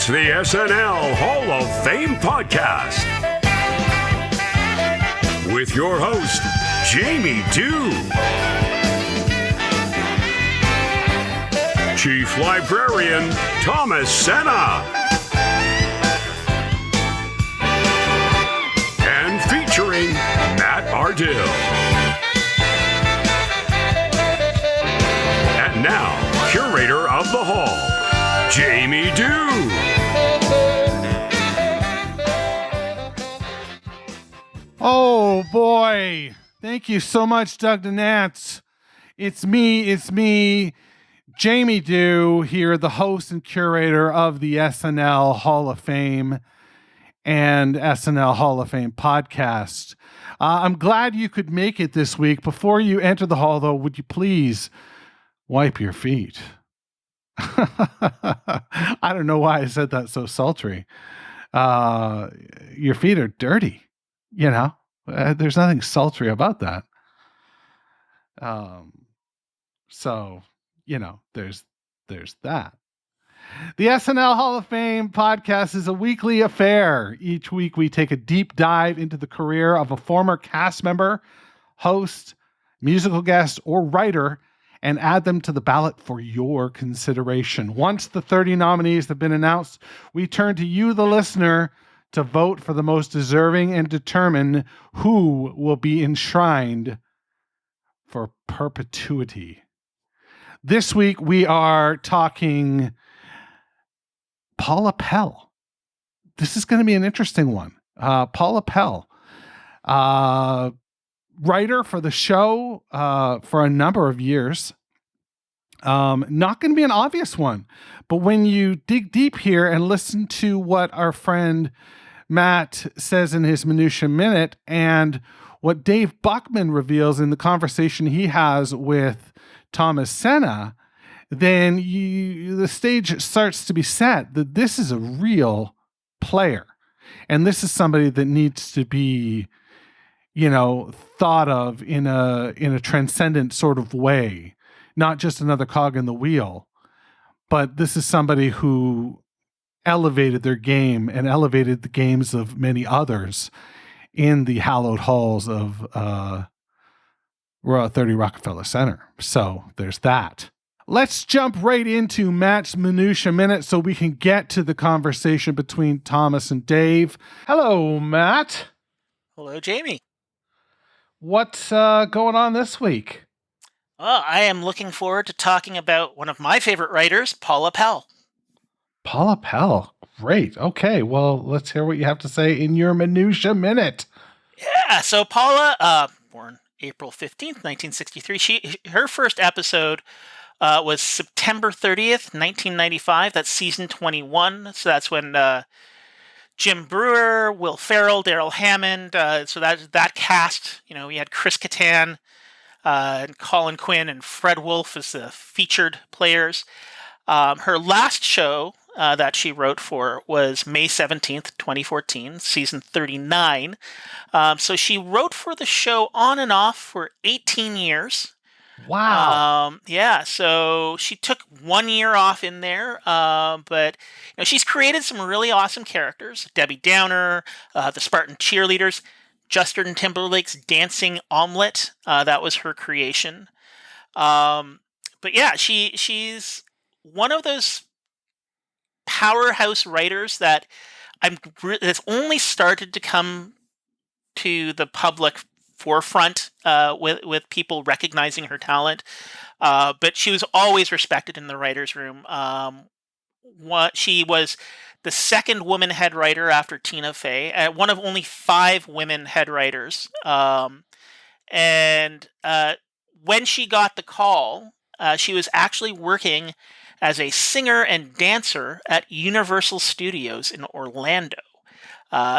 It's the SNL Hall of Fame podcast with your host, Jamie Dew, Chief Librarian Thomas Sena, and featuring Matt Ardill. And now, curator of the hall, Jamie Dew. Oh boy. Thank you so much, Doug DeNance. It's me, Jamie Dew here, the host and curator of the SNL Hall of Fame and SNL Hall of Fame podcast. I'm glad you could make it this week. Before you enter the hall, though, would you please wipe your feet? I don't know why I said that so sultry. Your feet are dirty, you know. There's nothing sultry about that. So, you know, there's that. The SNL Hall of Fame podcast is a weekly affair. Each week we take a deep dive into the career of a former cast member, host, musical guest, or writer, and add them to the ballot for your consideration. Once the 30 nominees have been announced, we turn to you, the listener, to vote for the most deserving and determine who will be enshrined for perpetuity. This week we are talking Paula Pell. This is going to be an interesting one. Paula Pell, writer for the show for a number of years. Not going to be an obvious one, but when you dig deep here and listen to what our friend Matt says in his Minutia Minute and what Dave Buckman reveals in the conversation he has with Thomas Sena, then the stage starts to be set that this is a real player. And this is somebody that needs to be, you know, thought of in a transcendent sort of way, not just another cog in the wheel, but this is somebody who elevated their game and elevated the games of many others in the hallowed halls of Royal 30 Rockefeller Center. So there's that. Let's jump right into Matt's Minutia Minute so we can get to the conversation between Thomas and Dave. Hello, Matt. Hello, Jamie. What's going on this week? I am looking forward to talking about one of my favorite writers, Paula Pell. Paula Pell. Great. Okay, well, let's hear what you have to say in your Minutia Minute. Yeah, so Paula, born April 15th, 1963, her first episode was September 30th, 1995. That's season 21. So that's when Jim Brewer, Will Ferrell, Daryl Hammond. So that cast, you know, we had Chris Kattan, and Colin Quinn and Fred Wolf as the featured players. Her last show that she wrote for was May 17th, 2014, season 39. So she wrote for the show on and off for 18 years. Wow. Yeah, so she took 1 year off in there, but you know, she's created some really awesome characters. Debbie Downer, the Spartan Cheerleaders, Justin Timberlake's Dancing Omelet, that was her creation. But yeah, she's one of those powerhouse writers that that's only started to come to the public forefront with people recognizing her talent. But she was always respected in the writers' room. She was the second woman head writer after Tina Fey, one of only 5 women head writers. And when she got the call, she was actually working as a singer and dancer at Universal Studios in Orlando.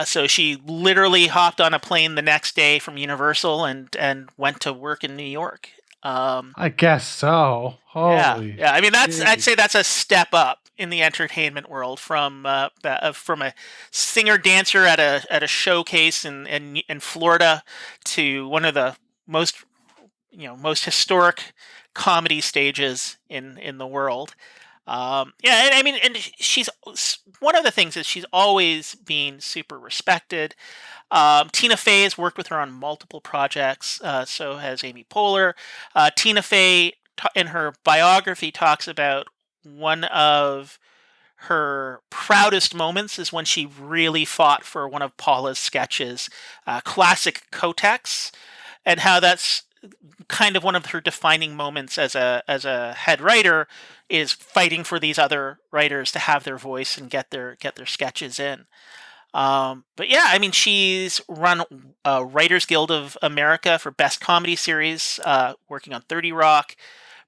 So she literally hopped on a plane the next day from Universal and went to work in New York. I guess so. Holy yeah. I mean, I'd say that's a step up in the entertainment world from a singer dancer at a showcase in Florida to one of the most historic comedy stages in the world. Yeah, and I mean, and she's one of the things is she's always been super respected. Tina Fey has worked with her on multiple projects. So has Amy Poehler. Tina Fey, in her biography, talks about one of her proudest moments is when she really fought for one of Paula's sketches, classic Kotex, and how that's kind of one of her defining moments as a head writer is fighting for these other writers to have their voice and get their sketches in. But yeah, I mean, she's run Writers Guild of America for Best Comedy Series, working on 30 Rock,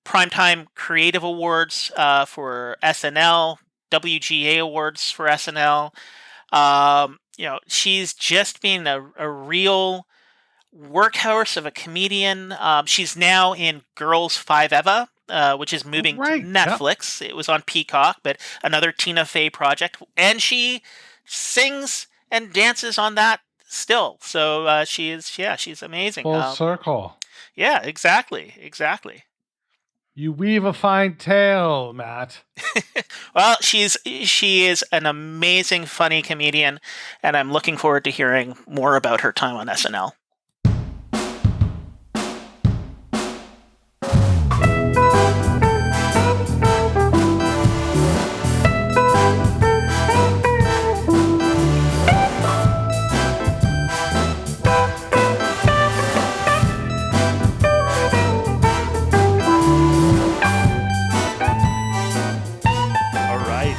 Primetime Creative Awards for SNL, WGA Awards for SNL. She's just been a real workhorse of a comedian. She's now in Girls Five Eva, which is moving to Netflix. Yep. It was on Peacock, but another Tina Fey project, and she sings and dances on that still. So she's amazing. Full circle. Yeah, exactly. You weave a fine tale, Matt. Well, she is an amazing, funny comedian, and I'm looking forward to hearing more about her time on SNL.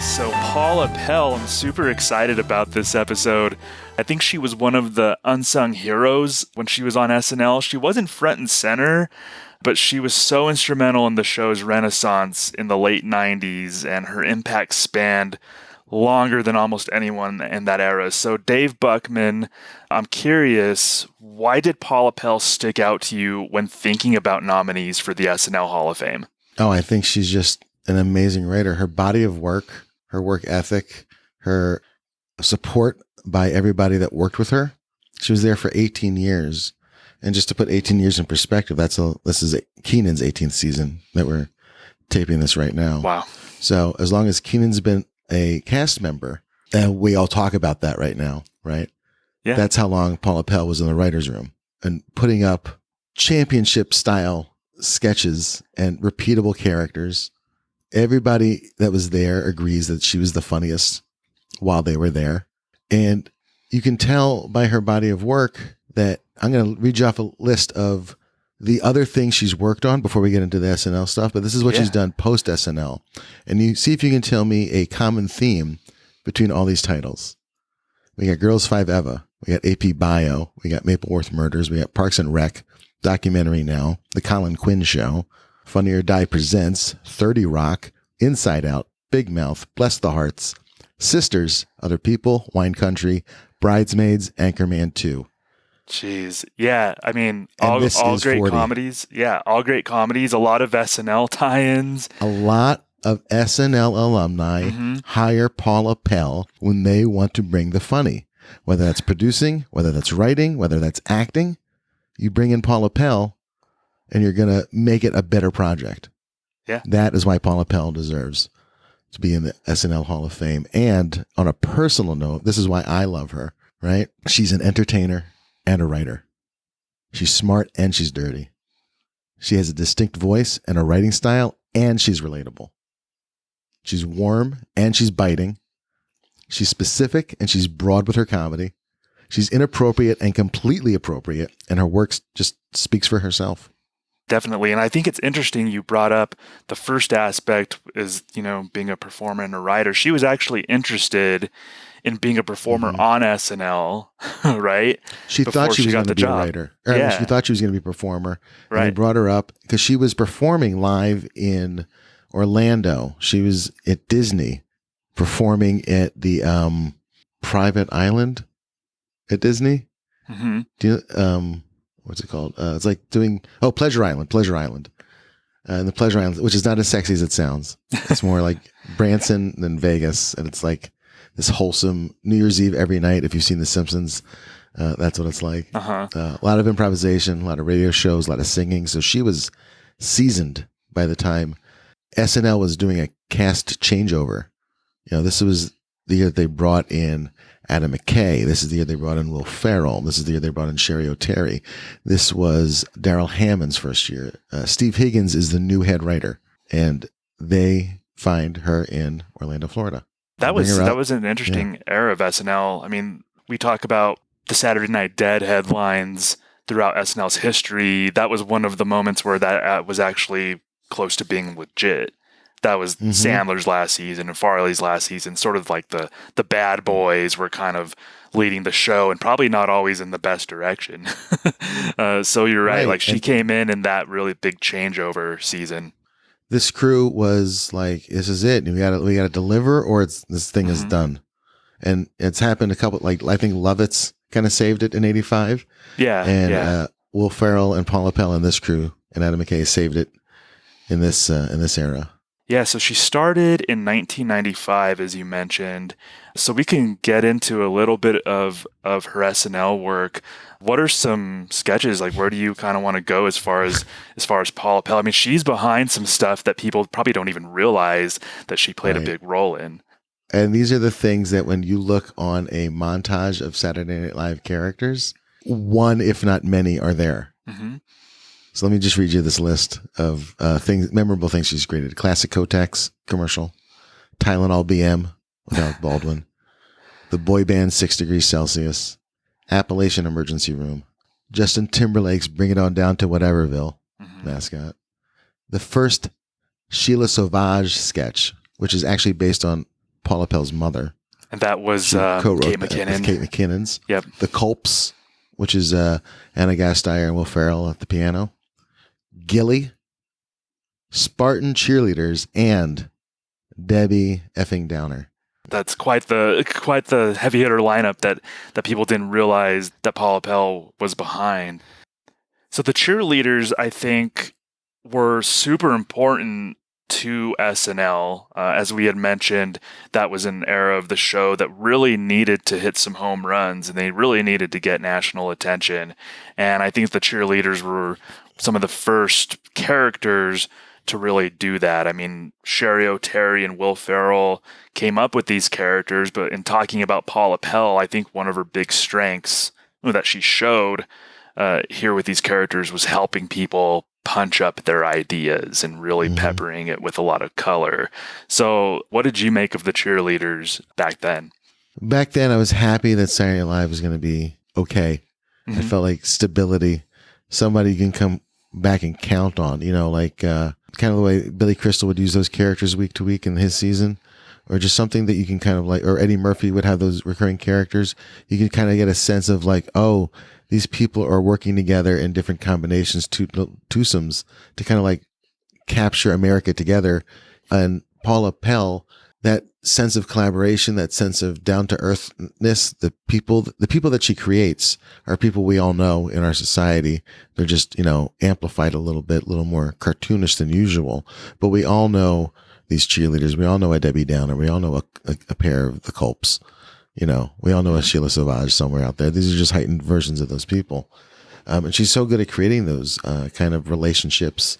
So Paula Pell, I'm super excited about this episode. I think she was one of the unsung heroes when she was on SNL. She wasn't front and center, but she was so instrumental in the show's renaissance in the late 90s, and her impact spanned longer than almost anyone in that era. So Dave Buckman, I'm curious, why did Paula Pell stick out to you when thinking about nominees for the SNL Hall of Fame? Oh, I think she's just an amazing writer. Her body of work, her work ethic, her support by everybody that worked with her. She was there for 18 years. And just to put 18 years in perspective, this is Keenan's 18th season that we're taping this right now. Wow. So as long as Keenan's been a cast member, and we all talk about that right now, right? Yeah. That's how long Paula Pell was in the writer's room and putting up championship style sketches and repeatable characters. Everybody that was there agrees that she was the funniest while they were there. And you can tell by her body of work that I'm going to read you off a list of the other things she's worked on before we get into the SNL stuff. But this is what she's done post SNL. And you see if you can tell me a common theme between all these titles. We got Girls Five Eva. We got AP Bio. We got Mapleworth Murders. We got Parks and Rec, documentary now, The Colin Quinn Show, Funny or Die Presents, 30 Rock, Inside Out, Big Mouth, Bless the Hearts, Sisters, Other People, Wine Country, Bridesmaids, Anchorman 2. Jeez. Yeah. I mean, all great 40. comedies. Yeah. All great comedies. A lot of SNL tie-ins. A lot of SNL alumni hire Paula Pell when they want to bring the funny, whether that's producing, whether that's writing, whether that's acting. You bring in Paula Pell and you're going to make it a better project. Yeah. That is why Paula Pell deserves to be in the SNL Hall of Fame. And on a personal note, this is why I love her, right? She's an entertainer and a writer. She's smart and she's dirty. She has a distinct voice and a writing style, and she's relatable. She's warm and she's biting. She's specific and she's broad with her comedy. She's inappropriate and completely appropriate, and her work just speaks for herself. Definitely. And I think it's interesting you brought up the first aspect is, being a performer and a writer. She was actually interested in being a performer on SNL, right? She thought she was going to be a writer. She thought she was going to be a performer. Right. And they brought her up because she was performing live in Orlando. She was at Disney performing at the private island at Disney. Mm-hmm. Do you, what's it called? It's like doing, Pleasure Island. And the Pleasure Island, which is not as sexy as it sounds. It's more like Branson than Vegas. And it's like this wholesome New Year's Eve every night. If you've seen The Simpsons, that's what it's like. A lot of improvisation, a lot of radio shows, a lot of singing. So she was seasoned by the time SNL was doing a cast changeover. This was the year they brought in Adam McKay. This is the year they brought in Will Ferrell. This is the year they brought in Sherry O'Terry. This was Daryl Hammond's first year. Steve Higgins is the new head writer, and they find her in Orlando, Florida. That was an interesting era of SNL. I mean, we talk about the Saturday Night Dead headlines throughout SNL's history. That was one of the moments where that was actually close to being legit. That was Sandler's last season and Farley's last season. Sort of like the bad boys were kind of leading the show, and probably not always in the best direction. So you're right. Like, she came in that really big changeover season. This crew was like, this is it. We got to deliver, or this thing is done. And it's happened a couple, like, I think Lovitz kind of saved it in 85. Yeah. And Will Ferrell and Paula Pell and this crew and Adam McKay saved it in this era. Yeah, so she started in 1995, as you mentioned. So we can get into a little bit of her SNL work. What are some sketches? Like, where do you kind of want to go as far as Paula Pell? I mean, she's behind some stuff that people probably don't even realize that she played a big role in. And these are the things that when you look on a montage of Saturday Night Live characters, one, if not many, are there. Mm-hmm. So let me just read you this list of memorable things she's created. Classic Kotex commercial, Tylenol BM with Alec Baldwin, the boy band 6 Degrees Celsius, Appalachian Emergency Room, Justin Timberlake's Bring It On Down to Whateverville mascot, the first Sheila Sauvage sketch, which is actually based on Paula Pell's mother. And that was Kate McKinnon. Kate McKinnon's. Yep. The Culps, which is Anna Gasteyer and Will Ferrell at the piano. Gilly, Spartan Cheerleaders, and Debbie effing Downer. That's quite the heavy hitter lineup that people didn't realize that Paula Pell was behind. So the cheerleaders, I think, were super important to SNL. As we had mentioned, that was an era of the show that really needed to hit some home runs, and they really needed to get national attention. And I think the cheerleaders were some of the first characters to really do that. I mean, Sherry O'Terry and Will Ferrell came up with these characters, but in talking about Paula Pell, I think one of her big strengths that she showed here with these characters was helping people punch up their ideas and really peppering it with a lot of color. So what did you make of the cheerleaders back then? Back then, I was happy that Saturday Night Live was going to be okay. I felt like stability, somebody you can come back and count on, like kind of the way Billy Crystal would use those characters week to week in his season, or just something that you can kind of like, or Eddie Murphy would have those recurring characters. You can kind of get a sense of like, oh, these people are working together in different combinations, twosomes, to kind of like capture America together. And Paula Pell, that sense of collaboration, that sense of down to earthness, the people that she creates are people we all know in our society. They're just, amplified a little bit, a little more cartoonish than usual, but we all know these cheerleaders. We all know a Debbie Downer. We all know a pair of the Culps. We all know a Sheila Sauvage somewhere out there. These are just heightened versions of those people. And she's so good at creating those kind of relationships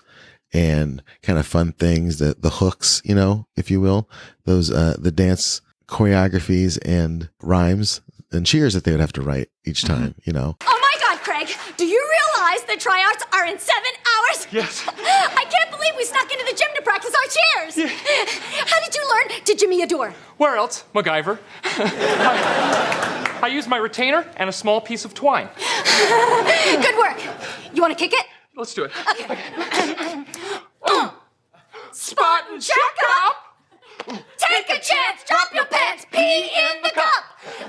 and kind of fun things, the hooks, if you will, those the dance choreographies and rhymes and cheers that they would have to write each time, Oh my God, Craig! Do you realize the tryouts are in 7 hours? Yes. I can't believe we snuck into the gym to practice our cheers. Yeah. How did you learn to Jimmy a door? Where else? MacGyver. I used my retainer and a small piece of twine. Good work. You want to kick it? Let's do it. Okay. Spartan checkup! Take a chance, drop your pants, pee in the cup.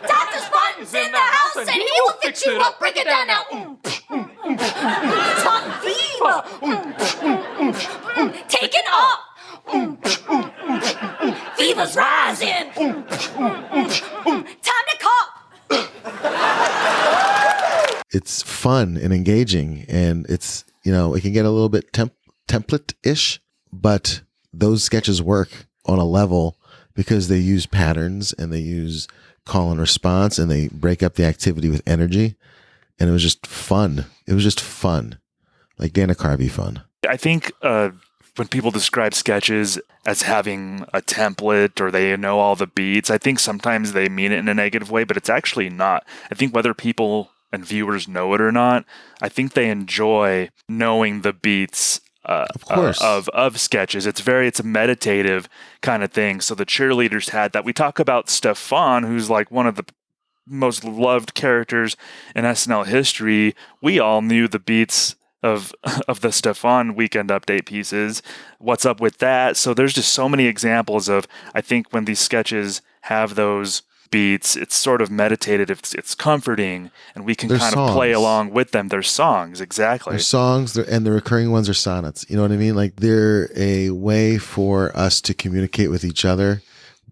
Dr. Spartan's in the house and he will fix you up. Break it down now. Spartan fever. Taking off. Fever's rising. Time to cough. It's fun and engaging, and it's, it can get a little bit template-ish, but those sketches work on a level because they use patterns and they use call and response and they break up the activity with energy. And it was just fun. It was just fun. Like Dana Carvey fun. I think when people describe sketches as having a template or they know all the beats, I think sometimes they mean it in a negative way, but it's actually not. I think whether people and viewers know it or not, I think they enjoy knowing the beats Of course. of sketches. It's a meditative kind of thing. So the cheerleaders had that. We talk about Stefan, who's like one of the most loved characters in SNL history. We all knew the beats of the Stefan Weekend Update pieces. What's up with that? So there's just so many examples of, I think when these sketches have those beats, it's sort of meditative, it's comforting, and we can kind of play along with them. There's songs, exactly. There's songs, and the recurring ones are sonnets. You know what I mean? Like, they're a way for us to communicate with each other,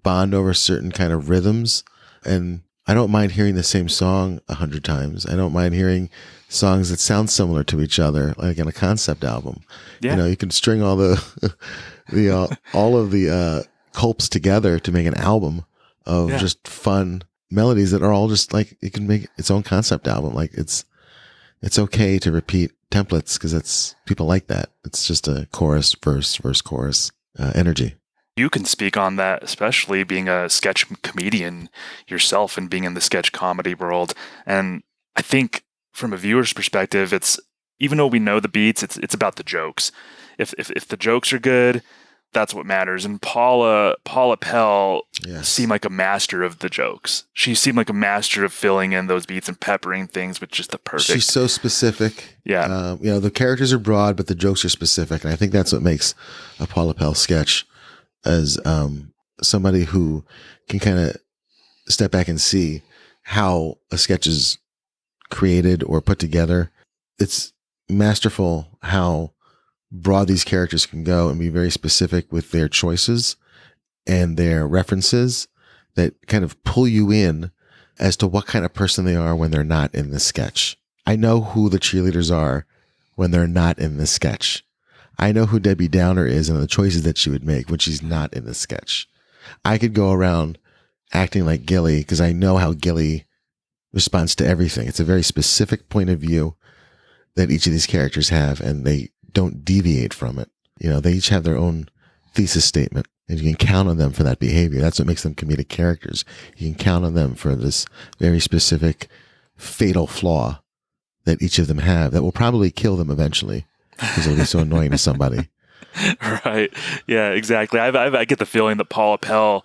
bond over certain kind of rhythms. And I don't mind hearing the same song 100 times. I don't mind hearing songs that sound similar to each other, like in a concept album. Yeah. You know, you can string all all of the culps together to make an album of just fun melodies that are all just like, it can make its own concept album. Like, it's okay to repeat templates because it's people like that. It's just a chorus, verse, chorus energy. You can speak on that, especially being a sketch comedian yourself and being in the sketch comedy world. And I think from a viewer's perspective, it's, even though we know the beats, it's about the jokes. If the jokes are good, that's what matters. And Paula Pell seemed like a master of the jokes. She seemed like a master of filling in those beats and peppering things with just the perfect. She's so specific. Yeah. You know, the characters are broad, but the jokes are specific. And I think that's what makes a Paula Pell sketch as somebody who can kind of step back and see how a sketch is created or put together. It's masterful how broad these characters can go and be very specific with their choices and their references that kind of pull you in as to what kind of person they are when they're not in the sketch. I know who the cheerleaders are when they're not in the sketch. I know who Debbie Downer is and the choices that she would make when she's not in the sketch. I could go around acting like Gilly because I know how Gilly responds to everything. It's a very specific point of view that each of these characters have, and they don't deviate from it. You know, they each have their own thesis statement, and you can count on them for that behavior. That's what makes them comedic characters. You can count on them for this very specific fatal flaw that each of them have that will probably kill them eventually because it'll be so annoying to somebody. Right. Yeah, exactly. I get the feeling that Paula Pell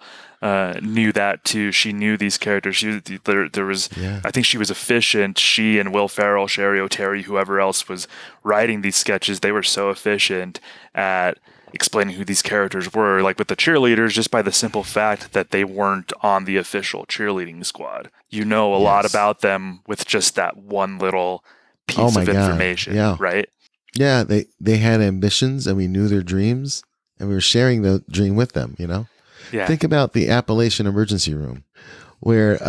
knew that too. She knew these characters. There was, I think she was efficient. She and Will Ferrell, Sherry O'Terry, whoever else was writing these sketches, they were so efficient at explaining who these characters were. Like with the cheerleaders, just by the simple fact that they weren't on the official cheerleading squad. You know a lot about them with just that one little piece of information, right? Yeah, they had ambitions, and we knew their dreams, and we were sharing the dream with them, you know? Yeah. Think about the Appalachian Emergency Room, where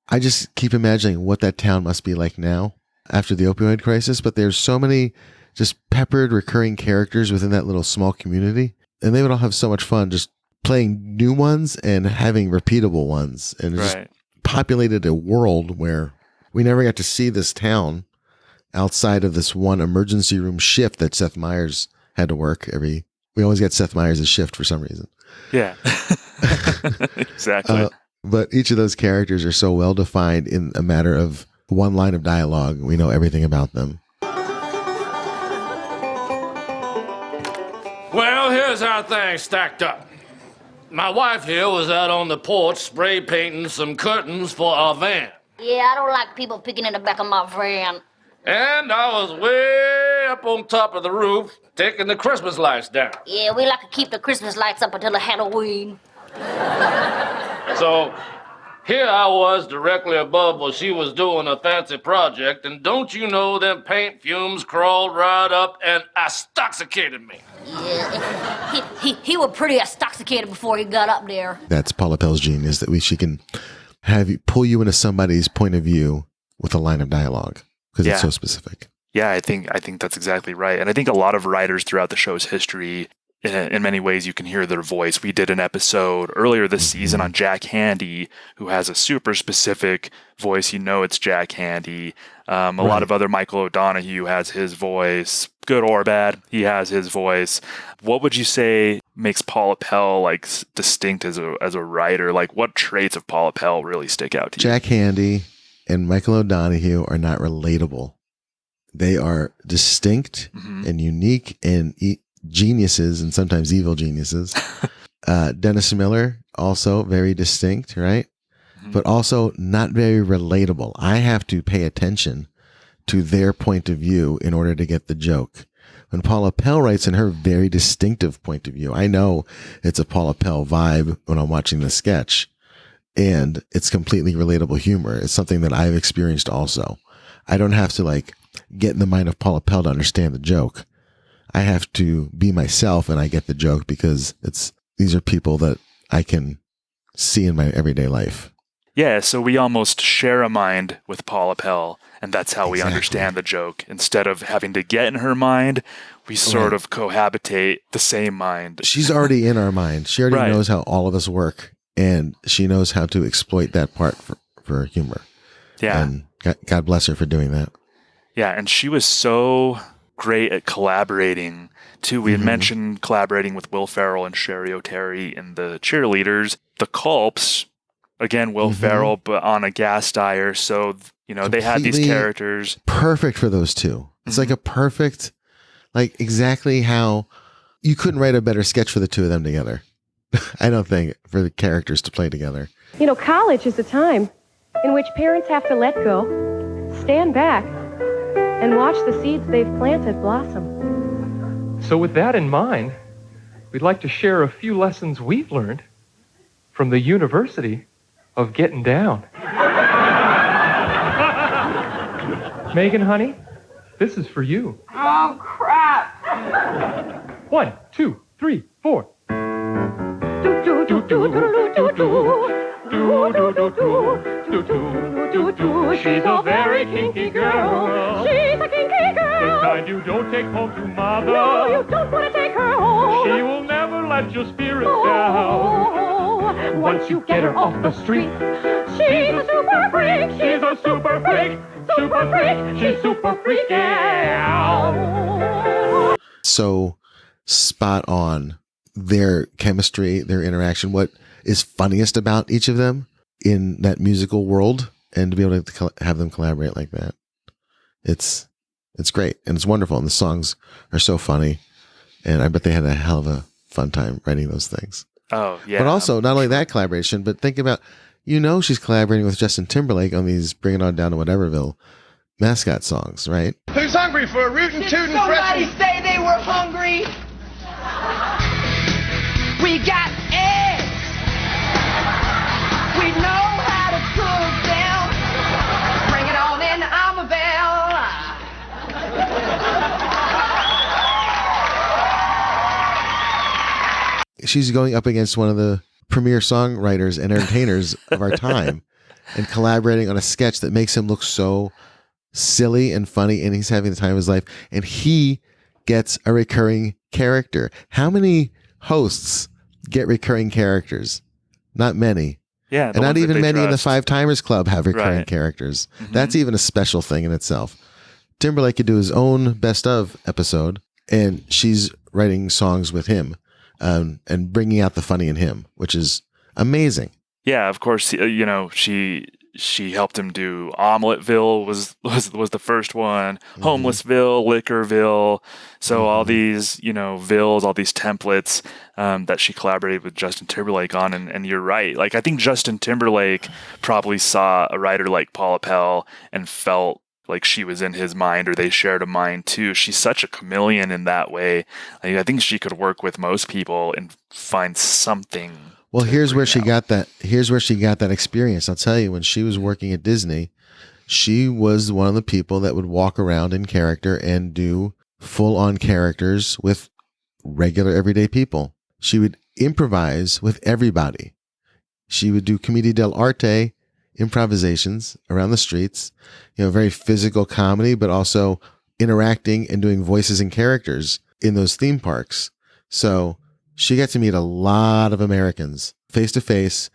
I just keep imagining what that town must be like now after the opioid crisis, but there's so many just peppered recurring characters within that little small community, and they would all have so much fun just playing new ones and having repeatable ones, and it just populated a world where we never got to see this town outside of this one emergency room shift that Seth Meyers had to work we always get Seth Meyers' shift for some reason. Yeah, exactly. But each of those characters are so well defined in a matter of one line of dialogue. We know everything about them. Well, here's how things stacked up. My wife here was out on the porch spray painting some curtains for our van. Yeah, I don't like people picking in the back of my van. And I was way up on top of the roof taking the Christmas lights down. Yeah, we like to keep the Christmas lights up until the Halloween. So here I was directly above where she was doing a fancy project, and don't you know them paint fumes crawled right up and intoxicated me. Yeah, he was pretty intoxicated before he got up there. That's Paula Pell's genius, that she can pull you into somebody's point of view with a line of dialogue because it's so specific. Yeah, I think that's exactly right. And I think a lot of writers throughout the show's history, in many ways, you can hear their voice. We did an episode earlier this season on Jack Handy, who has a super specific voice. You know it's Jack Handy. A lot of other Michael O'Donoghue has his voice, good or bad. He has his voice. What would you say makes Paula Pell like distinct as a writer? Like, what traits of Paula Pell really stick out to you? Jack Handy and Michael O'Donoghue are not relatable. They are distinct and unique and geniuses, and sometimes evil geniuses. Dennis Miller, also very distinct, right? But also not very relatable. I have to pay attention to their point of view in order to get the joke. When Paula Pell writes in her very distinctive point of view, I know it's a Paula Pell vibe when I'm watching the sketch, and it's completely relatable humor. It's something that I've experienced also. I don't have to like get in the mind of Paula Pell to understand the joke. I have to be myself and I get the joke because these are people that I can see in my everyday life. Yeah, so we almost share a mind with Paula Pell, and that's how we understand the joke. Instead of having to get in her mind, we sort of cohabitate the same mind. She's already in our mind. She already knows how all of us work, and she knows how to exploit that part for humor. Yeah. And God bless her for doing that. Yeah, and she was so great at collaborating, too. We had mentioned collaborating with Will Ferrell and Sherry O'Terry in The Cheerleaders. The Culps, again, Will Ferrell, but on a gas dyer. So, they had these characters. Perfect for those two. It's like a perfect, like exactly how you couldn't write a better sketch for the two of them together. I don't think, for the characters to play together. College is a time in which parents have to let go, stand back, and watch the seeds they've planted blossom. So with that in mind, we'd like to share a few lessons we've learned from the University of Getting Down. Megan, honey, this is for you. Oh, crap. 1, 2, 3, 4. She's a very kinky girl. She's a kinky girl. The kind you don't take home to mother. No, you don't want to take her home. She will never let your spirits down. Once you get her off the street, she's a super freak. she's a super freak. Super freak. She's super freaky. So spot on their chemistry, their interaction, what is funniest about each of them in that musical world, and to be able to have them collaborate like that. It's great, and it's wonderful, and the songs are so funny, and I bet they had a hell of a fun time writing those things. Oh, yeah. But also, not only that collaboration, but think about, she's collaborating with Justin Timberlake on these Bring It On Down to Whateverville mascot songs, right? Who's hungry for a rootin' tootin' Somebody fresh? say they were hungry. We got eggs. We know how to cook them. Bring it on in, Amabel. She's going up against one of the premier songwriters and entertainers of our time and collaborating on a sketch that makes him look so silly and funny, and he's having the time of his life, and he gets a recurring character. How many hosts get recurring characters? Not many. Yeah. And not even many in the trust. Five Timers Club have recurring Right. characters. That's even a special thing in itself. Timberlake could do his own best of episode, and she's writing songs with him and bringing out the funny in him, which is amazing. Yeah, of course, she helped him do Omeleteville was the first one, Homelessville, Liquorville. So all these, vills, all these templates that she collaborated with Justin Timberlake on. And you're right. Like, I think Justin Timberlake probably saw a writer like Paula Pell and felt like she was in his mind, or they shared a mind too. She's such a chameleon in that way. Like, I think she could work with most people and find something. Well, here's where she got that. Here's where she got that experience. I'll tell you, when she was working at Disney, she was one of the people that would walk around in character and do full-on characters with regular everyday people. She would improvise with everybody. She would do commedia dell'arte improvisations around the streets, very physical comedy, but also interacting and doing voices and characters in those theme parks. So she got to meet a lot of Americans face to face,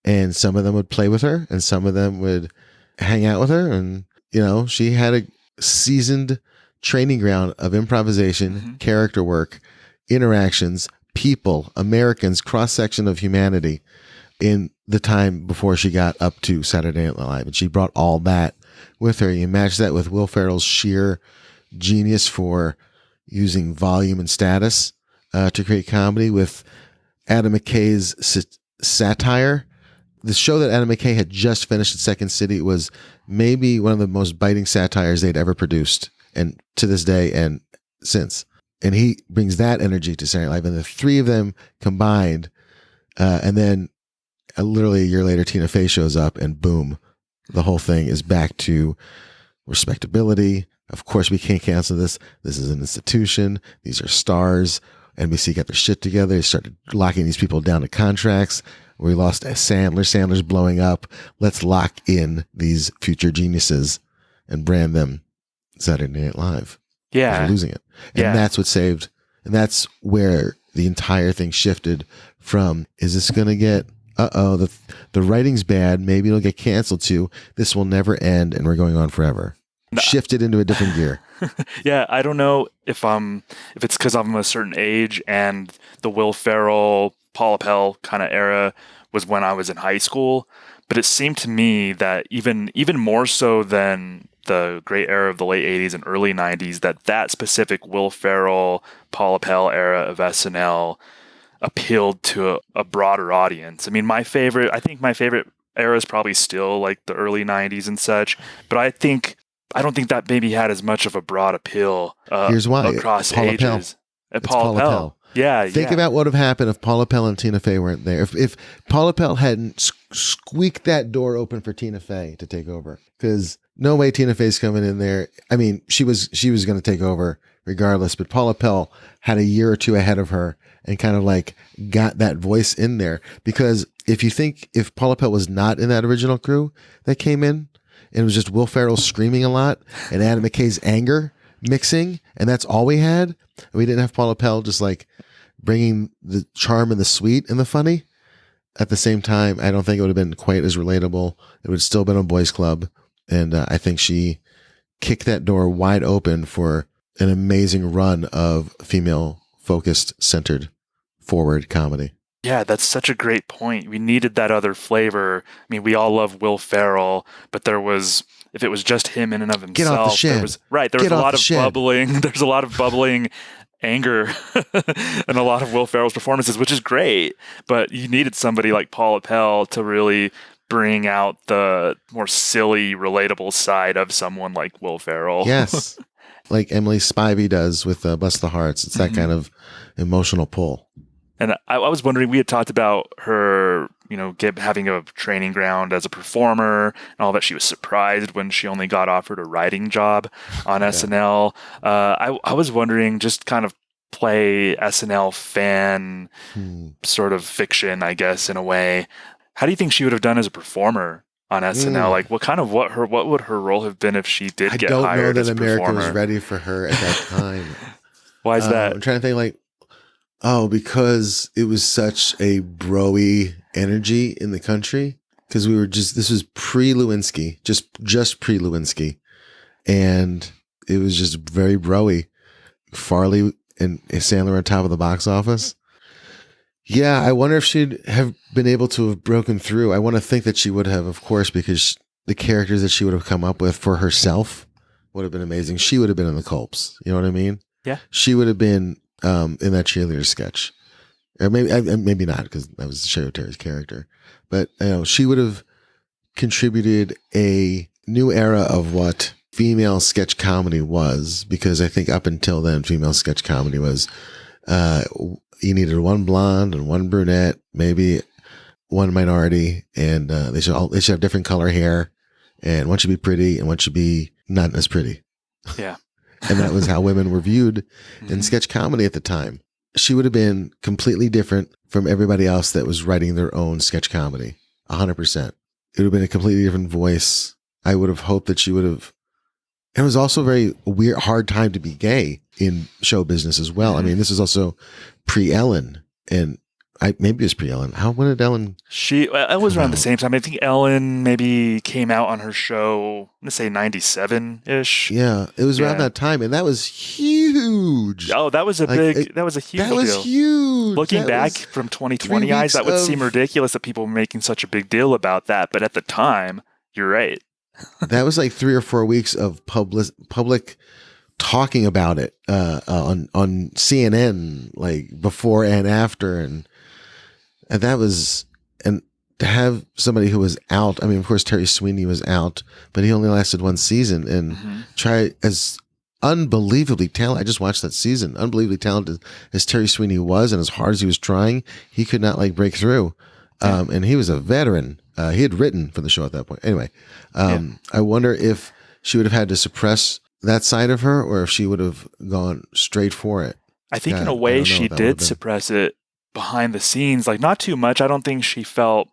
and some of them would play with her and some of them would hang out with her. And she had a seasoned training ground of improvisation, character work, interactions, people, Americans, cross-section of humanity in the time before she got up to Saturday Night Live. And she brought all that with her. You match that with Will Ferrell's sheer genius for using volume and status to create comedy, with Adam McKay's satire. The show that Adam McKay had just finished at Second City was maybe one of the most biting satires they'd ever produced, and to this day and since. And he brings that energy to Saturday Night Live, and the three of them combined, and then literally a year later, Tina Fey shows up, and boom, the whole thing is back to respectability. Of course, we can't cancel this. This is an institution. These are stars. NBC got their shit together. They started locking these people down to contracts. We lost Sandler. Sandler's blowing up. Let's lock in these future geniuses and brand them Saturday Night Live. Yeah. They're losing it. And that's what saved. And that's where the entire thing shifted from, is this going to get, the writing's bad. Maybe it'll get canceled too. This will never end, and we're going on forever. Shifted into a different gear. Yeah, I don't know if it's because I'm a certain age, and the Will Ferrell, Paula Pell kind of era was when I was in high school, but it seemed to me that even more so than the great era of the late 80s and early 90s, that specific Will Ferrell, Paula Pell era of SNL appealed to a broader audience. I mean, I think my favorite era is probably still like the early 90s and such, but I don't think that maybe had as much of a broad appeal Here's why. Across Paula ages. Pell. Paula Pell. Yeah, Think about what would have happened if Paula Pell and Tina Fey weren't there. If Paula Pell hadn't squeaked that door open for Tina Fey to take over, because no way Tina Fey's coming in there. I mean, she was going to take over regardless, but Paula Pell had a year or two ahead of her and kind of like got that voice in there. Because if Paula Pell was not in that original crew that came in, and it was just Will Ferrell screaming a lot and Adam McKay's anger mixing, and that's all we had, and we didn't have Paula Pell just like bringing the charm and the sweet and the funny at the same time, I don't think it would have been quite as relatable. It would have still been a boys club. And I think she kicked that door wide open for an amazing run of female focused, centered, forward comedy. Yeah, that's such a great point. We needed that other flavor. I mean, we all love Will Ferrell, but if it was just him in and of himself, Get off the shed. there was a lot of bubbling. There's a lot of bubbling anger and a lot of Will Ferrell's performances, which is great. But you needed somebody like Paula Pell to really bring out the more silly, relatable side of someone like Will Ferrell. Yes. Like Emily Spivey does with Bless the Hearts. It's that kind of emotional pull. And I was wondering, we had talked about her, having a training ground as a performer and all that. She was surprised when she only got offered a writing job on SNL. I was wondering, just kind of play SNL fan sort of fiction, I guess, in a way. How do you think she would have done as a performer on SNL? Like, what would her role have been if she did get hired as a performer? I don't know that America was ready for her at that time. Why is that? I'm trying to think because it was such a bro-y energy in the country. Because this was pre-Lewinsky, just pre-Lewinsky. And it was just very bro-y. Farley and Sandler on top of the box office. Yeah, I wonder if she'd have been able to have broken through. I want to think that she would have, of course, because the characters that she would have come up with for herself would have been amazing. She would have been in the Culps. You know what I mean? Yeah. She would have been in that cheerleader sketch. Or maybe not, because that was Cheryl Terry's character. But she would have contributed a new era of what female sketch comedy was, because I think up until then, female sketch comedy was you needed one blonde and one brunette, maybe one minority, and they should have different color hair, and one should be pretty and one should be not as pretty. Yeah. And that was how women were viewed in sketch comedy at the time. She would have been completely different from everybody else that was writing their own sketch comedy. 100%. It would have been a completely different voice. I would have hoped that she would have. It was also a very weird, hard time to be gay in show business as well. I mean, this is also pre-Ellen, and maybe it was pre-Ellen. When did Ellen? It was around the same time. I think Ellen maybe came out on her show, I'm going to say 97-ish. Yeah, it was around that time, and that was huge. Oh, that was a huge deal. That was huge. Looking back from 2020 eyes, that would seem ridiculous that people were making such a big deal about that. But at the time, you're right. That was like 3 or 4 weeks of public talking about it on CNN, like before and after, and that was, and to have somebody who was out. I mean, of course, Terry Sweeney was out, but he only lasted 1 season, and try as unbelievably talented. I just watched that season. Unbelievably talented as Terry Sweeney was, and as hard as he was trying, he could not like break through. And he was a veteran. He had written for the show at that point. Anyway, I wonder if she would have had to suppress that side of her, or if she would have gone straight for it. I think in a way she did suppress it behind the scenes, like not too much. I don't think she felt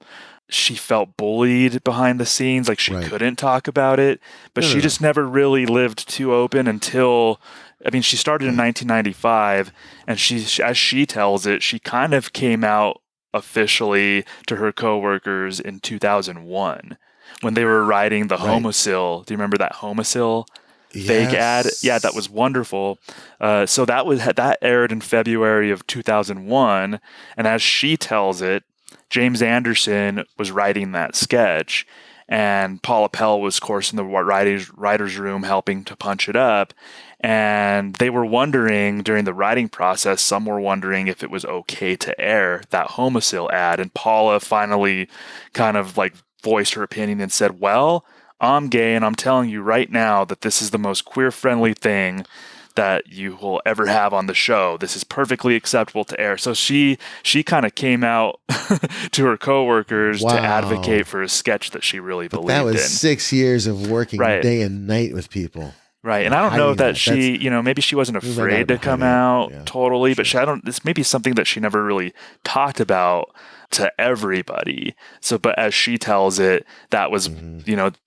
bullied behind the scenes, like she couldn't talk about it, but she just never really lived too open until, I mean, she started in 1995, and she, as she tells it, she kind of came out officially to her coworkers in 2001 when they were writing the Homosil. Do you remember that Homosil fake ad? Yeah, that was wonderful. So that aired in February of 2001, and as she tells it, James Anderson was writing that sketch, and Paula Pell was, of course, in the writer's room helping to punch it up. And they were wondering during the writing process, some were wondering if it was okay to air that Homosil ad. And Paula finally kind of like voiced her opinion and said, well, I'm gay, and I'm telling you right now that this is the most queer-friendly thing that you will ever have on the show. This is perfectly acceptable to air. So she kind of came out to her coworkers to advocate for a sketch that she really believed in. That was 6 years of working day and night with people. Right. And I don't know that she, maybe she wasn't afraid to come out totally, but this may be something that she never really talked about to everybody. So, but as she tells it, that was,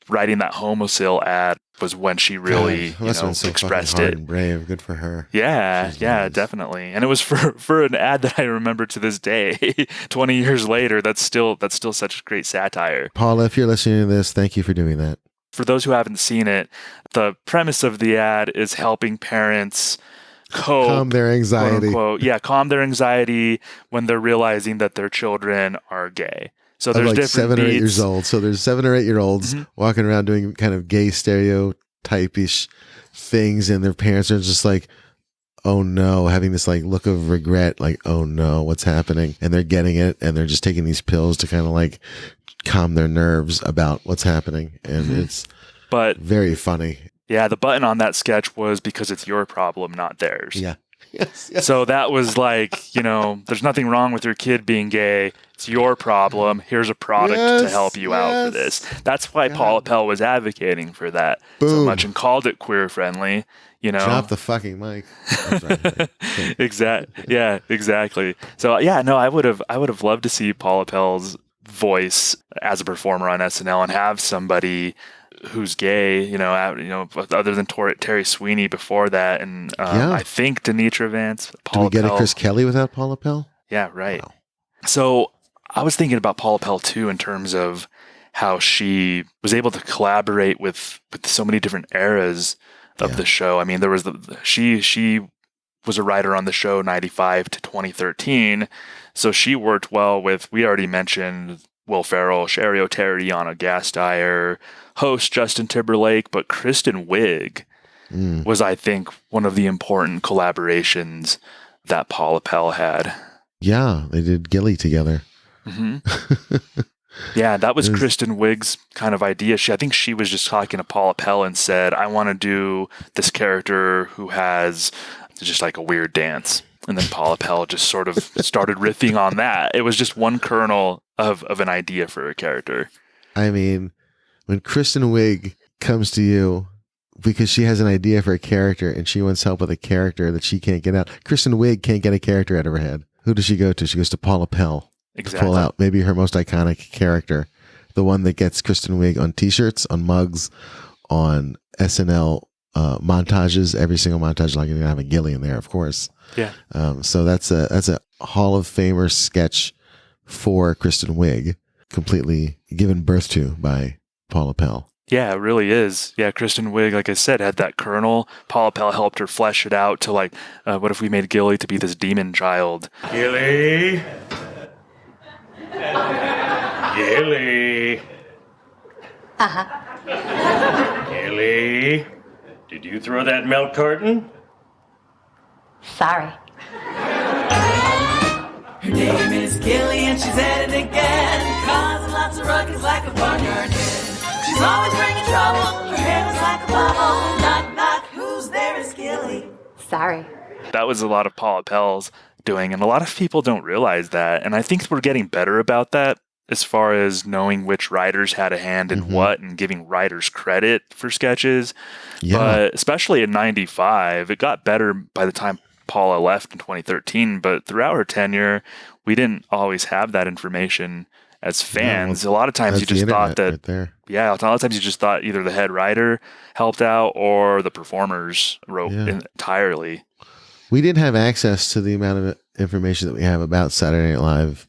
writing that Homosil ad was when she really, expressed it. And brave. Good for her. Yeah. Nice. Definitely. And it was for an ad that I remember to this day, 20 years later. That's still such great satire. Paula, if you're listening to this, thank you for doing that. For those who haven't seen it, the premise of the ad is helping parents calm their anxiety. Quote, unquote. Calm their anxiety when they're realizing that their children are gay. So there's different 7 or 8 years old. So there's 7 or 8 year olds walking around doing kind of gay stereotype-ish things, and their parents are just like, oh no, having this like look of regret, like, oh no, what's happening? And they're getting it, and they're just taking these pills to kind of like calm their nerves about what's happening. And it's very funny. Yeah, the button on that sketch was because it's your problem, not theirs. Yeah. Yes. So that was like, there's nothing wrong with your kid being gay. It's your problem. Here's a product to help you out for this. That's why Paula Pell was advocating for that so much and called it queer friendly. Drop the fucking mic. Exactly. Yeah, exactly. So I would have loved to see Paula Pell's voice as a performer on SNL and have somebody who's gay, other than Terry Sweeney before that, and I think Denitra Vance. Paula Do we get Pell. a Chris Kelly without Paula Pell? Yeah, right. Wow. So I was thinking about Paula Pell too, in terms of how she was able to collaborate with so many different eras of the show. I mean, there was she was a writer on the show 95 to 2013, so she worked well with, we already mentioned Will Ferrell, Sherry O'Terry, Yana Gasteyer, host Justin Timberlake, but Kristen Wiig was, I think, one of the important collaborations that Paula Pell had. Yeah, they did Gilly together. Yeah, that was Kristen Wiig's kind of idea. I think she was just talking to Paula Pell and said, I want to do this character who has just like a weird dance. And then Paula Pell just sort of started riffing on that. It was just one kernel of an idea for a character. I mean, when Kristen Wiig comes to you because she has an idea for a character and she wants help with a character that she can't get out, Kristen Wiig can't get a character out of her head. Who does she go to? She goes to Paula Pell. Exactly. To pull out maybe her most iconic character, the one that gets Kristen Wiig on T-shirts, on mugs, on SNL montages. Every single montage, like you're gonna have a ghillie in there, of course. Yeah. So that's a Hall of Famer sketch for Kristen Wiig, completely given birth to by Paula Pell. Yeah, it really is. Yeah, Kristen Wiig, like I said, had that kernel. Paula Pell helped her flesh it out to like, what if we made Gilly to be this demon child? Gilly. Gilly. Gilly. Did you throw that milk carton? Sorry. Her name is Gilly and she's at it again, causing lots of ruckus like a barnyard hen. She's always bringing trouble, her hair is like a bubble. Knock, knock, who's there is Gilly? Sorry. That was a lot of Paula Pell's doing, and a lot of people don't realize that. And I think we're getting better about that as far as knowing which writers had a hand in what and giving writers credit for sketches. Yeah. But especially in 95, it got better by the time Paula left in 2013, but throughout her tenure, we didn't always have that information as fans. A lot of times you just thought that, a lot of times you just thought either the head writer helped out or the performers wrote entirely. We didn't have access to the amount of information that we have about Saturday Night Live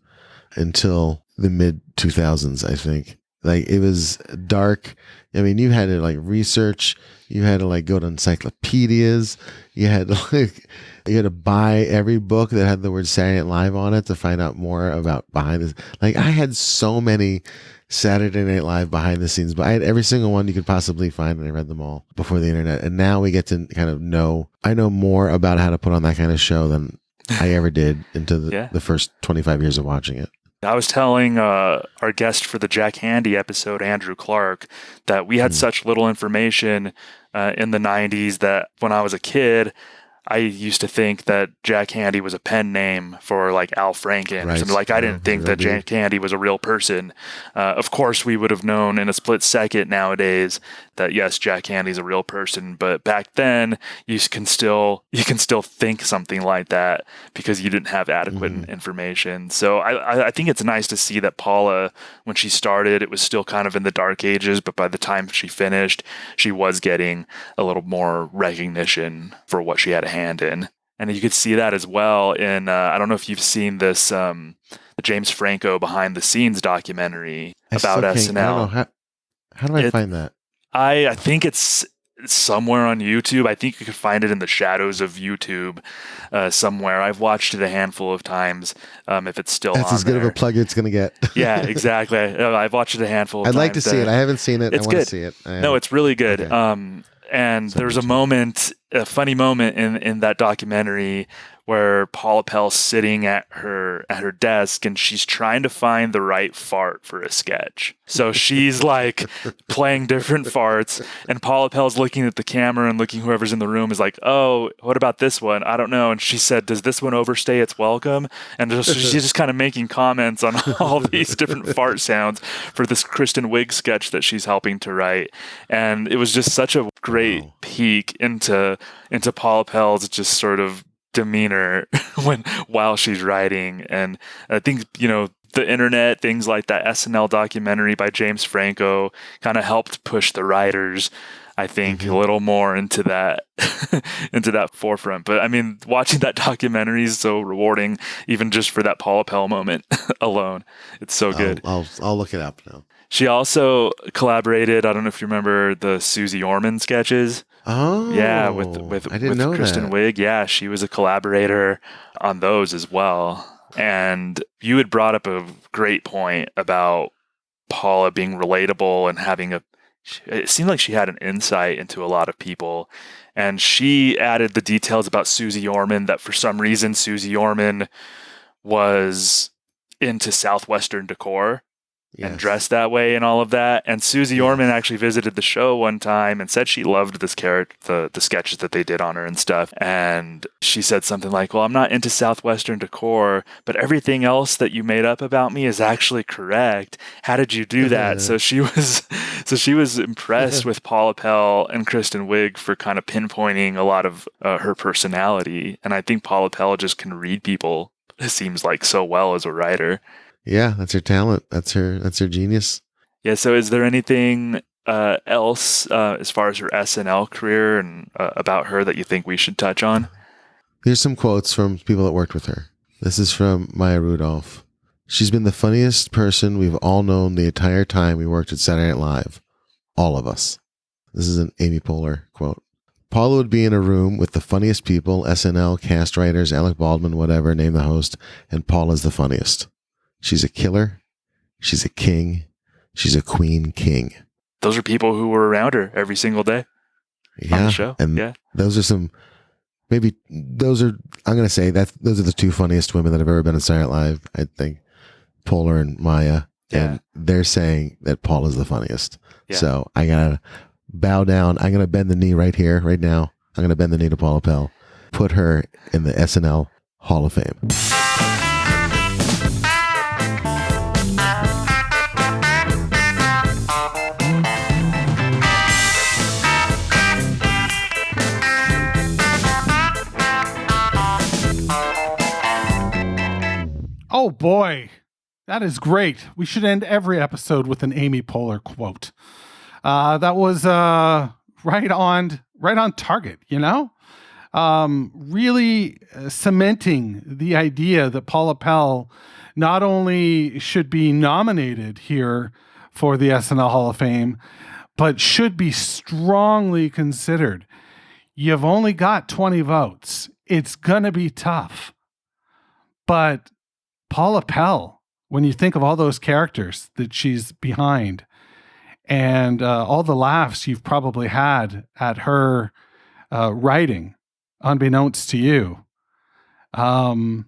until the mid 2000s, I think. Like, it was dark. I mean, you had to like research, you had to like go to encyclopedias, you had to buy every book that had the word Saturday Night Live on it to find out more about behind this. Like, I had so many Saturday Night Live behind the scenes, but I had every single one you could possibly find, and I read them all before the internet. And now we get to kind of I know more about how to put on that kind of show than I ever did into the first 25 years of watching it. I was telling our guest for the Jack Handy episode, Andrew Clark, that we had such little information in the 90s that when I was a kid, I used to think that Jack Handy was a pen name for like Al Franken. Right. Like, I didn't think that Jack Handy was a real person. Of course, we would have known in a split second nowadays that yes, Jack Handy's a real person. But back then, you can still think something like that because you didn't have adequate information. So I think it's nice to see that Paula, when she started, it was still kind of in the dark ages, but by the time she finished, she was getting a little more recognition for what she had a hand in. And you could see that as well in, I don't know if you've seen this, the James Franco behind the scenes documentary about SNL. I don't know. How do I find that? I think it's somewhere on YouTube. I think you could find it in the shadows of YouTube somewhere. I've watched it a handful of times. If it's still That's on as good there. of a plug it's going to get. Yeah, exactly. I've watched it a handful of times. I'd like to see it. I haven't seen it. It's I want good. to see it. No, it's really good. Okay. And there's a funny moment in that documentary where Paula Pell's sitting at her desk and she's trying to find the right fart for a sketch. So she's like playing different farts, and Paula Pell's looking at the camera and looking whoever's in the room is like, oh, what about this one? I don't know. And she said, does this one overstay its welcome? And she's just kind of making comments on all these different fart sounds for this Kristen Wiig sketch that she's helping to write. And it was just such a great peek into Paula Pell's just sort of demeanor while she's writing. And I think, the internet, things like that SNL documentary by James Franco kind of helped push the writers, I think, a little more into that forefront. But I mean, watching that documentary is so rewarding, even just for that Paula Pell moment alone. It's so good. I'll look it up now. She also collaborated, I don't know if you remember the Susie Orman sketches. Oh, yeah, with Kristen Wiig. Yeah, she was a collaborator on those as well. And you had brought up a great point about Paula being relatable and it seemed like she had an insight into a lot of people. And she added the details about Susie Orman, that for some reason Susie Orman was into Southwestern decor. Yes. And dressed that way and all of that. And Susie Orman actually visited the show one time and said she loved this character, the sketches that they did on her and stuff. And she said something like, well, I'm not into Southwestern decor, but everything else that you made up about me is actually correct. How did you do that? So she was impressed with Paula Pell and Kristen Wiig for kind of pinpointing a lot of her personality. And I think Paula Pell just can read people, it seems like, so well as a writer. Yeah, that's her talent. That's her genius. Yeah, so is there anything else as far as her SNL career and about her that you think we should touch on? Here's some quotes from people that worked with her. This is from Maya Rudolph. She's been the funniest person we've all known the entire time we worked at Saturday Night Live. All of us. This is an Amy Poehler quote. Paula would be in a room with the funniest people, SNL, cast writers, Alec Baldwin, whatever, name the host, and Paula's the funniest. She's a killer. She's a king. She's a queen king. Those are people who were around her every single day on the show. And those are some, maybe those are, I'm going to say that those are the two funniest women that have ever been on Saturday Night Live, I think. Poehler and Maya. And they're saying that Paula's the funniest. Yeah. So I got to bow down. I'm going to bend the knee right here, right now. I'm going to bend the knee to Paula Pell. Put her in the SNL Hall of Fame. Oh boy, that is great. We should end every episode with an Amy Poehler quote. That was right on target, you know? Really cementing the idea that Paula Pell not only should be nominated here for the SNL Hall of Fame, but should be strongly considered. You've only got 20 votes. It's going to be tough. But Paula Pell, when you think of all those characters that she's behind and all the laughs you've probably had at her writing, unbeknownst to you, it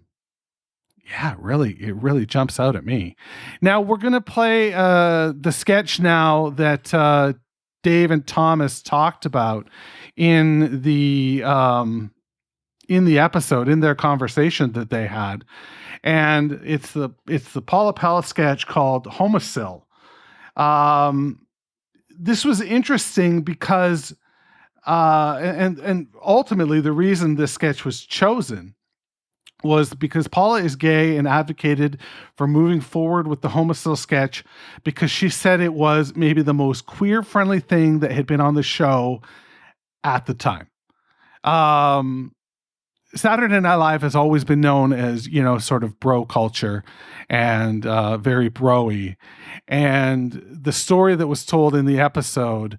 really jumps out at me. Now we're going to play the sketch now that Dave and Thomas talked about in the episode, in their conversation that they had. And it's the Paula Pell sketch called Homicile. This was interesting because, and ultimately the reason this sketch was chosen was because Paula is gay and advocated for moving forward with the Homicile sketch because she said it was maybe the most queer-friendly thing that had been on the show at the time. Saturday Night Live has always been known as, you know, sort of bro culture and very bro-y. And the story that was told in the episode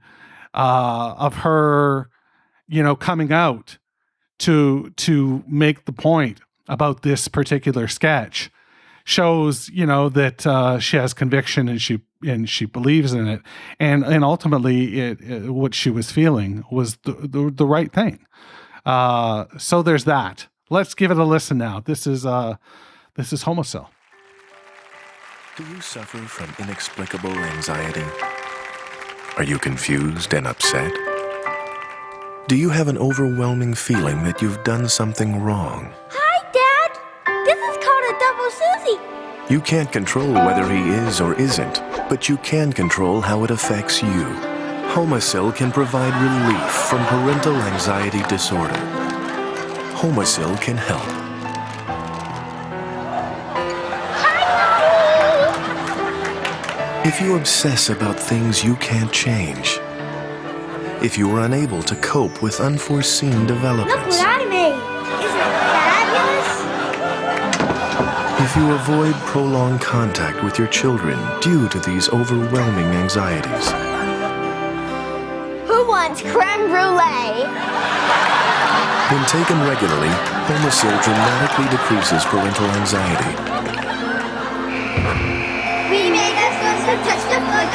of her, you know, coming out to make the point about this particular sketch shows, you know, that she has conviction and she believes in it. And ultimately what she was feeling was the right thing. So there's that. Let's give it a listen now. This is Homicile. Do you suffer from inexplicable anxiety? Are you confused and upset? Do you have an overwhelming feeling that you've done something wrong? Hi, Dad. This is called a double Susie. You can't control whether he is or isn't, but you can control how it affects you. Homicile can provide relief from parental anxiety disorder. Homicile can help. If you obsess about things you can't change, if you are unable to cope with unforeseen developments, Look what I made. Isn't it fabulous? if you avoid prolonged contact with your children due to these overwhelming anxieties, Who wants creme brulee? when taken regularly, Homicile dramatically decreases parental anxiety. We made us to touch the floor.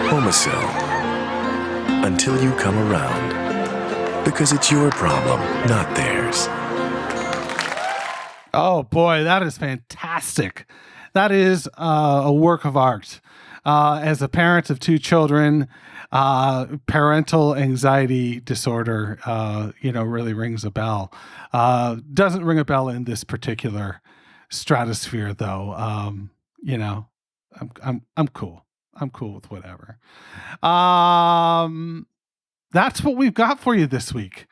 Homicile. Until you come around. Because it's your problem, not theirs. Oh boy, that is fantastic. That is a work of art. As a parent of two children, parental anxiety disorder, really rings a bell. Doesn't ring a bell in this particular stratosphere, though. I'm cool. I'm cool with whatever. That's what we've got for you this week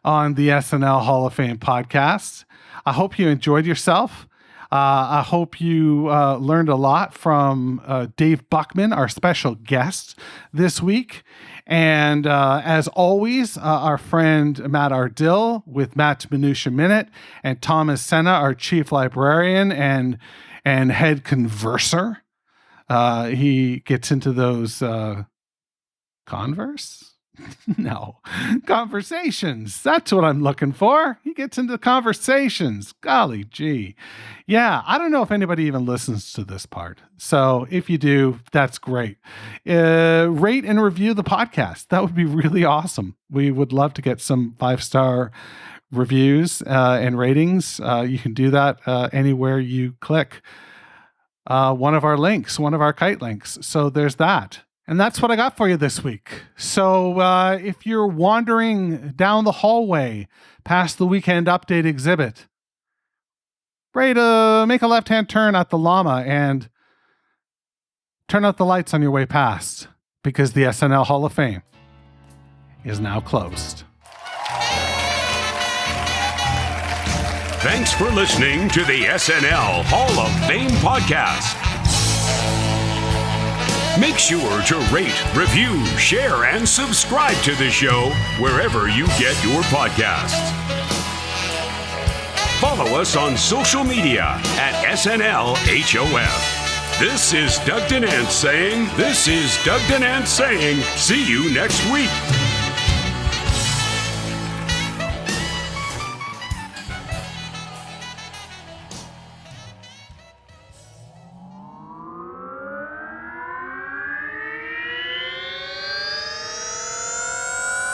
on the SNL Hall of Fame podcast. I hope you enjoyed yourself. I hope you learned a lot from Dave Buckman, our special guest this week. And as always, our friend Matt Ardill with Matt's Minutia Minute, and Thomas Sena, our chief librarian and head converser. He gets into those conversations. That's what I'm looking for. He gets into conversations. Golly gee. Yeah, I don't know if anybody even listens to this part. So if you do, that's great. Rate and review the podcast. That would be really awesome. We would love to get some 5-star reviews and ratings. You can do that anywhere you click one of our links, one of our kite links. So there's that. And that's what I got for you this week. So if you're wandering down the hallway past the Weekend Update exhibit, ready to make a left-hand turn at the llama and turn out the lights on your way past, because the SNL Hall of Fame is now closed. Thanks for listening to the SNL Hall of Fame podcast. Make sure to rate, review, share, and subscribe to the show wherever you get your podcasts. Follow us on social media at SNL HOF. This is Doug Denant saying, see you next week.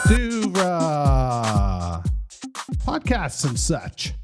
To podcasts and such.